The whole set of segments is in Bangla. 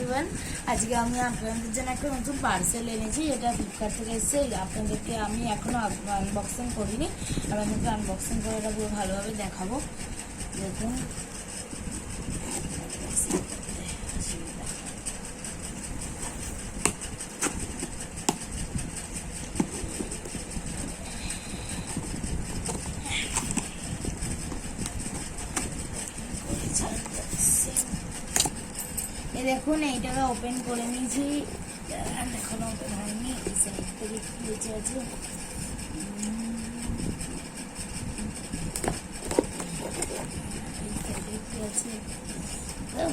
এভরিওয়ান, আজকে আমি আপনাদের জন্য একটা নতুন পার্সেল এনেছি। এটা ফ্লিপকার্ট থেকে এসেছে। আপনাদেরকে আমি এখনো আনবক্সিং করিনি, আপনাদেরকে আনবক্সিং করে এটা পুরো ভালোভাবে দেখাবো। দেখুন, দেখুন এইটাকে ওপেন করে নিয়েছি, এখন ওপেন হয়নি। এই সাইড থেকে বেঁচে আছে,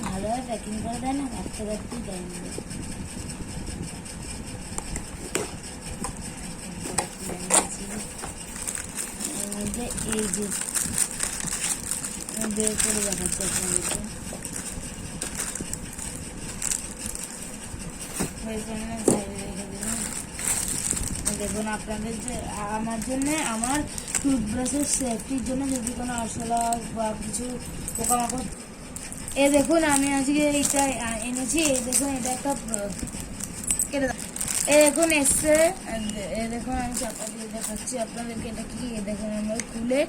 ভালোভাবে প্যাকিং করে দেয় না, কাটতে কাটতেই দেয়নি। এই যে বের করে দেখাচ্ছে আপনাদেরকে, দেখুন আপনাদের যে আমার জন্য, আমার টুথব্রাশের সেফটির জন্য যদি কোনো আরশোলা বা কিছু পোকামাকড়, দেখুন আমি আজকে এইটা এনেছি। দেখুন এটা একটা কেটে দেখুন এসছে, দেখুন আমি চাপা দিয়ে দেখাচ্ছি আপনাদেরকে এটা কি। দেখুন আমরা খুলে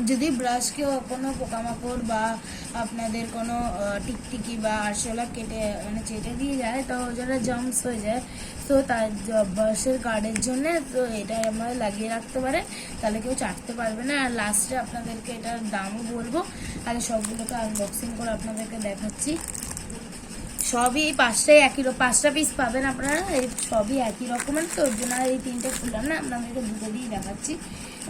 যদি ব্রাশকে কোনো পোকামাকড় বা আপনাদের কোনো টিকটিকি বা আরশোলা কেটে চেটে দিয়ে যায়, তো যারা জাম্পস হয়ে যায়, তো তার ব্রাশের গার্ডের জন্য তো এটা আমরা লাগিয়ে রাখতে পারে, তাহলে কেউ চাটতে পারবে না। আর লাস্টে আপনাদেরকে এটার দামও বলবো। আগে সবগুলোকে আনবক্সিং করে আপনাদেরকে দেখাচ্ছি। সবই পাঁচটা পিস পাবেন আপনারা, এই সবই একই রকমের, তো ওর জন্য এই তিনটে খুললাম না, আপনাদেরকে দুটো দিয়ে দেখাচ্ছি।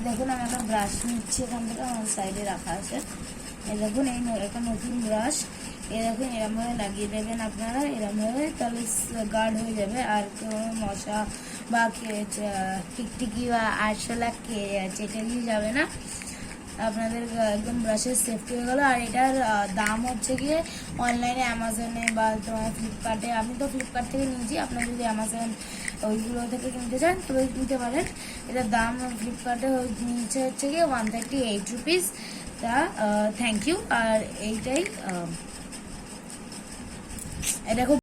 দেখুন আমি একটা ব্রাশ নিচ্ছি, এখান থেকে আমার সাইডে রাখা আছে। এই দেখুন এই একটা নতুন ব্রাশ, দেখুন এরমভাবে লাগিয়ে দেবেন আপনারা, এরমভাবে, তাহলে গার্ড হয়ে যাবে। আর কেউ মশা বা টিকটিকি বা আরশোলা চেটে দিয়ে যাবে না, আপনাদের একদম ব্রাশের সেফটি হয়ে গেল। আর এটার দাম হচ্ছে গিয়ে অনলাইনে অ্যামাজনে বা তোমার ফ্লিপকার্টে, আমি তো ফ্লিপকার্ট থেকে নিয়েছি, আপনারা যদি অ্যামাজন ওইগুলো থেকে কিনতে চান তবে নিতে পারেন। এটার দাম ফ্লিপকার্টে নিচে হচ্ছে গিয়ে 138 রুপিস। তা থ্যাংক ইউ। আর এইটাই, এটা খুব